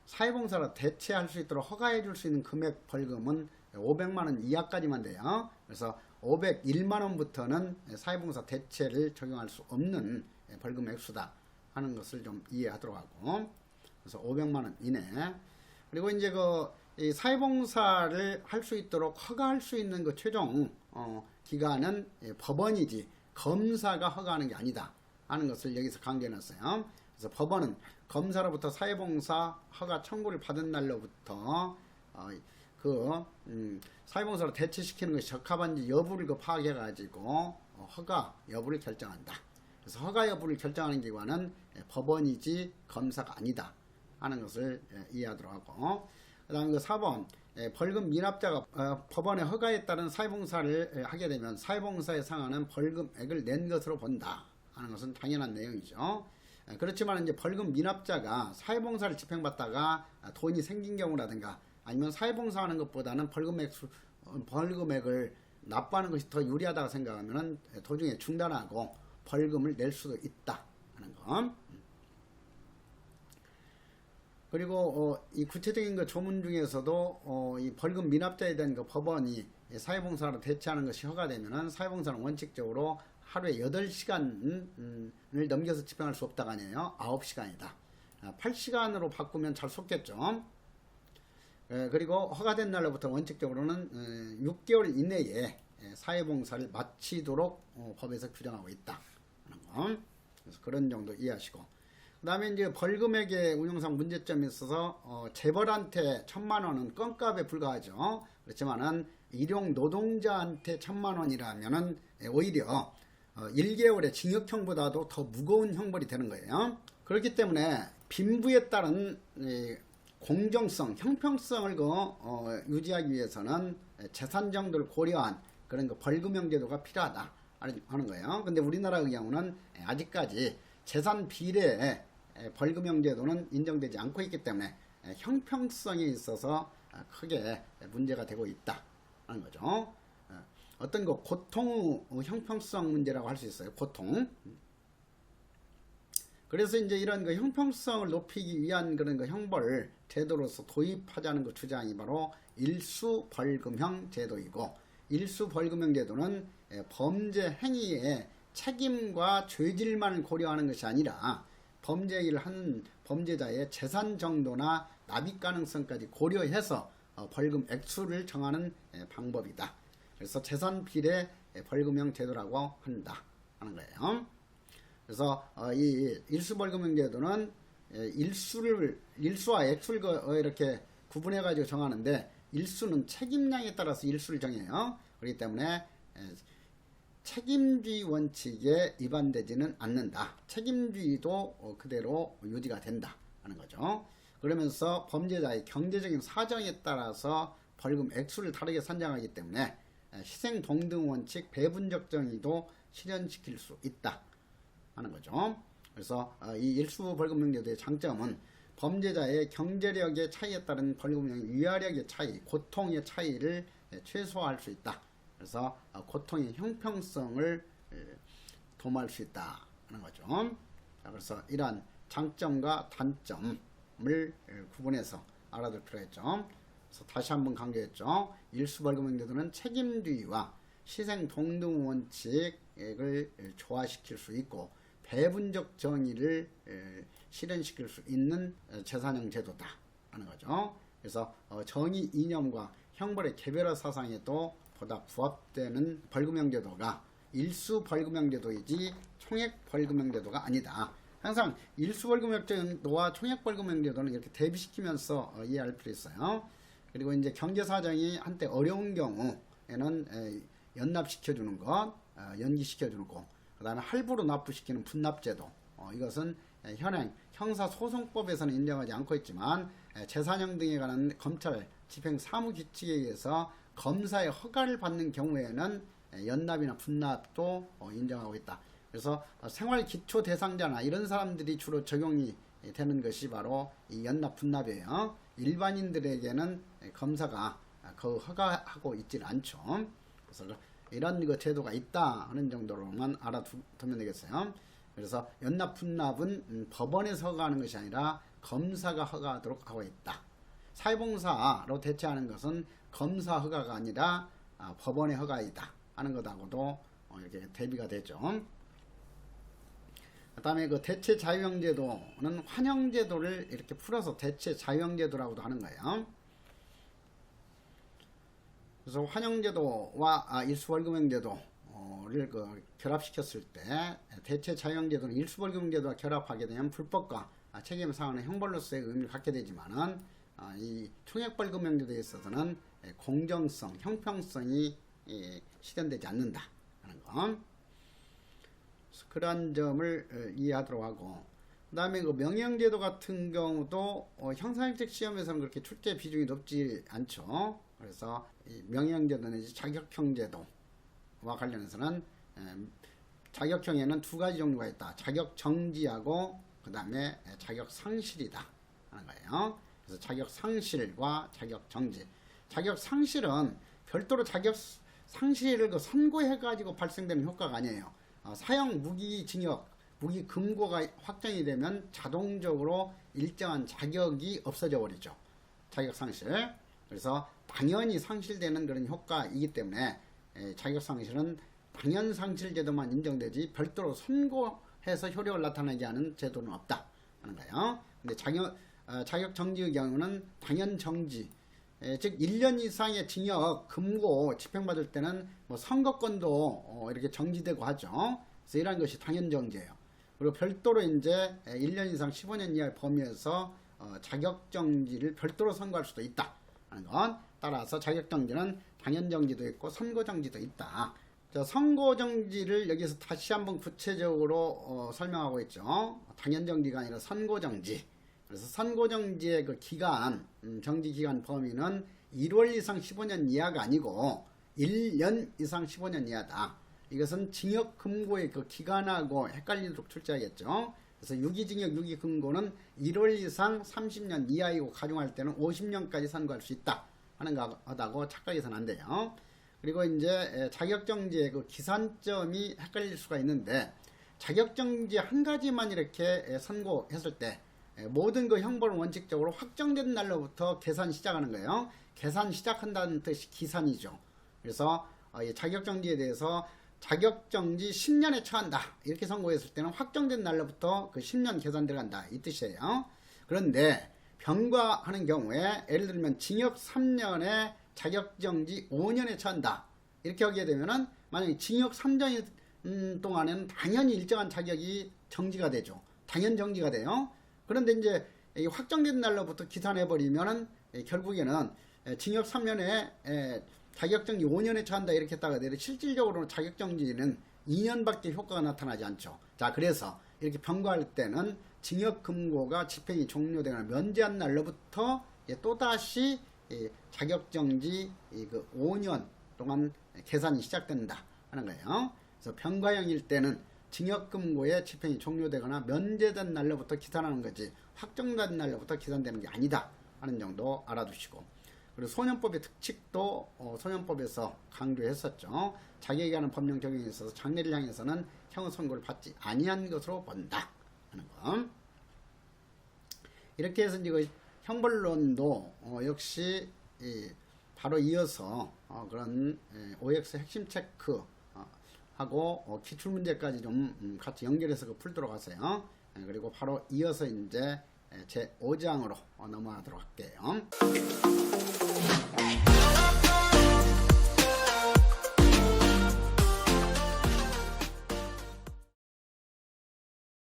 사회봉사로 대체할 수 있도록 허가해 줄 수 있는 금액 벌금은 500만 원 이하까지만 돼요. 그래서 501만 원부터는 사회봉사 대체를 적용할 수 없는 벌금 액수다 하는 것을 좀 이해하도록 하고, 그래서 500만 원 이내. 그리고 이제 이 사회봉사를 할 수 있도록 허가할 수 있는 그 최종 기관은 법원이지 검사가 허가하는 게 아니다 하는 것을 여기서 강조해 놨어요. 그래서 법원은 검사로부터 사회봉사 허가 청구를 받은 날로부터 사회봉사로 대체시키는 것이 적합한지 여부를 파악해 가지고 허가 여부를 결정한다. 그래서 허가 여부를 결정하는 기관은 법원이지 검사가 아니다 하는 것을 이해하도록 하고, 그 다음에 4번 벌금 미납자가 법원의 허가에 따른 사회봉사를 하게 되면 사회봉사에 상하는 벌금액을 낸 것으로 본다 하는 것은 당연한 내용이죠. 그렇지만 이제 벌금 미납자가 사회봉사를 집행받다가 돈이 생긴 경우라든가 아니면 사회봉사하는 것보다는 벌금액을 납부하는 것이 더 유리하다고 생각하면 도중에 중단하고 벌금을 낼 수도 있다 하는 것. 그리고 이 구체적인 그 조문 중에서도 이 벌금 미납자에 대한 그 법원이 사회봉사로 대체하는 것이 허가되면은 사회봉사는 원칙적으로 하루에 8시간을 넘겨서 집행할 수 없다가 아니에요. 9시간이다. 8시간으로 바꾸면 잘 속겠죠. 그리고 허가된 날로부터 원칙적으로는 6개월 이내에 사회봉사를 마치도록 법에서 규정하고 있다 하는 거. 그래서 그런 정도 이해하시고, 그 다음에 이제 벌금액의 운용상 문제점이 있어서 재벌한테 1000만 원은 껌값에 불과하죠. 그렇지만은 일용 노동자한테 1000만 원이라면은 오히려 1개월의 징역형보다도 더 무거운 형벌이 되는 거예요. 그렇기 때문에 빈부에 따른 공정성, 형평성을 유지하기 위해서는 재산 정도를 고려한 그런 벌금형 제도가 필요하다 하는 거예요. 근데 우리나라의 경우는 아직까지 재산 비례의 벌금형 제도는 인정되지 않고 있기 때문에 형평성에 있어서 크게 문제가 되고 있다 하는 거죠. 어떤 거 고통 형평성 문제라고 할 수 있어요. 고통. 그래서 이제 이런 그 형평성을 높이기 위한 그런 그 형벌 제도로서 도입하자는 그 주장이 바로 일수벌금형 제도이고, 일수벌금형 제도는 범죄 행위의 책임과 죄질만을 고려하는 것이 아니라 범죄를 한 범죄자의 재산 정도나 납입 가능성까지 고려해서 벌금 액수를 정하는 방법이다. 그래서 재산 비례 벌금형 제도라고 한다 하는 거예요. 그래서 이 일수벌금형 제도는 일수와 액수를 이렇게 구분해 가지고 정하는데, 일수는 책임량에 따라서 일수를 정해요. 그렇기 때문에 책임주의 원칙에 위반되지는 않는다. 책임주의도 그대로 유지가 된다 하는 거죠. 그러면서 범죄자의 경제적인 사정에 따라서 벌금 액수를 다르게 산정하기 때문에 희생 동등 원칙, 배분적 정의도 실현시킬 수 있다 하는 거죠. 그래서 이 일수 벌금형 제도의 장점은 범죄자의 경제력의 차이에 따른 벌금형 위화력의 차이, 고통의 차이를 최소화할 수 있다. 그래서 고통의 형평성을 도모할 수 있다 하는 거죠. 그래서 이러한 장점과 단점을 구분해서 알아둘 필요가 있죠. 그래서 다시 한번 강조했죠. 일수벌금형 제도는 책임주의와 희생 동등 원칙을 조화시킬 수 있고, 배분적 정의를 실현시킬 수 있는 재산형 제도다 하는 거죠. 그래서 정의 이념과 형벌의 개별화 사상에도 보다 부합되는 벌금형 제도가 일수 벌금형 제도이지 총액 벌금형 제도가 아니다. 항상 일수 벌금형 제도와 총액 벌금형 제도는 이렇게 대비시키면서 이해할 필요 있어요. 그리고 이제 경제 사정이 한때 어려운 경우에는 연납시켜주는 것, 연기시켜주는 것, 그 다음에 할부로 납부시키는 분납제도, 이것은 현행 형사소송법에서는 인정하지 않고 있지만 재산형 등에 관한 검찰 집행 사무규칙에 의해서 검사의 허가를 받는 경우에는 연납이나 분납도 인정하고 있다. 그래서 생활 기초 대상자나 이런 사람들이 주로 적용이 되는 것이 바로 이 연납 분납이에요. 일반인들에게는 검사가 그 허가하고 있질 않죠. 그래서 이런 그 제도가 있다 하는 정도로만 알아두면 되겠어요. 그래서 연납 분납은 법원에서 허가하는 것이 아니라 검사가 허가하도록 하고 있다. 사회봉사로 대체하는 것은 검사 허가가 아니라 법원의 허가이다 하는 것하고도 이렇게 대비가 되죠. 그 다음에 그 대체 자유형 제도는 환형 제도를 이렇게 풀어서 대체 자유형 제도라고도 하는 거예요. 그래서 환형 제도와 일수벌금형 제도를 결합시켰을 때 대체 자유형 제도는 일수벌금형 제도와 결합하게 되면 불법과 책임을 상하는 형벌로서의 의미를 갖게 되지만은 이 총액벌금형 제도에 있어서는 공정성, 형평성이 실현되지 않는다 하는 거. 그러한 점을 이해하도록 하고, 그 다음에 그 명예형제도 같은 경우도 형사행정 시험에서는 그렇게 출제 비중이 높지 않죠. 그래서 이 명예형제도는 자격형제도와 관련해서는 자격형에는 두 가지 종류가 있다. 자격정지하고 그 다음에 자격상실이다 하는 거예요. 그래서 자격상실과 자격정지. 자격상실은 별도로 자격상실을 선고해가지고 발생되는 효과가 아니에요. 사형, 무기징역, 무기금고가 확정이 되면 자동적으로 일정한 자격이 없어져 버리죠. 자격상실. 그래서 당연히 상실되는 그런 효과이기 때문에 자격상실은 당연상실제도만 인정되지 별도로 선고해서 효력을 나타내게 하는 제도는 없다 하는 거예요. 근데 자격정지의 경우는 당연정지, 즉 1년 이상의 징역, 금고 집행받을 때는 뭐 선거권도 이렇게 정지되고 하죠. 그래서 이러한 것이 당연정지예요. 그리고 별도로 이제 1년 이상 15년 이하의 범위에서 자격정지를 별도로 선고할 수도 있다 하는 건, 따라서 자격정지는 당연정지도 있고 선고정지도 있다. 자, 선고정지를 여기서 다시 한번 구체적으로 설명하고 있죠. 당연정지가 아니라 선고정지. 그래서 선고정지의 그 기간, 정지기간 범위는 1월 이상 15년 이하가 아니고 1년 이상 15년 이하다. 이것은 징역 금고의 그 기간하고 헷갈리도록 출제하겠죠. 그래서 유기징역 유기금고는 1월 이상 30년 이하이고 가중할 때는 50년까지 선고할 수 있다 하는 거하다고 착각해서는 안 돼요. 그리고 이제 자격정지의 그 기산점이 헷갈릴 수가 있는데, 자격정지 한 가지만 이렇게 선고했을 때 모든 그 형벌은 원칙적으로 확정된 날로부터 계산 시작하는 거예요. 계산 시작한다는 뜻이 기산이죠. 그래서 자격정지에 대해서 자격정지 10년에 처한다 이렇게 선고했을 때는 확정된 날로부터 그 10년 계산 들어간다 이 뜻이에요. 그런데 병과하는 경우에 예를 들면 징역 3년에 자격정지 5년에 처한다 이렇게 하게 되면은 만약에 징역 3년 동안에는 당연히 일정한 자격이 정지가 되죠. 당연 정지가 돼요. 그런데 이제 확정된 날로부터 기산해 버리면은 결국에는 징역 3년에 자격정지 5년에 처한다 이렇게 했다가 실질적으로는 자격정지는 2년밖에 효과가 나타나지 않죠. 자, 그래서 이렇게 병과할 때는 징역금고가 집행이 종료되거나 면제한 날로부터 또다시 자격정지 그 5년 동안 계산이 시작된다 하는 거예요. 그래서 병과형일 때는 징역금고의 집행이 종료되거나 면제된 날로부터 기산하는 거지 확정된 날로부터 기산되는 게 아니다 하는 정도 알아두시고, 그리고 소년법의 특칙도 소년법에서 강조했었죠. 자격에 관한 법령 적용에 있어서 장래를 향해서는 형을 선고를 받지 아니한 것으로 본다 하는 거. 이렇게 해서 이제 형벌론도 역시 바로 이어서 그런 OX 핵심 체크 하고 기출문제까지 좀 같이 연결해서 풀도록 하세요. 그리고 바로 이어서 이제 제 5장으로 넘어가도록 할게요.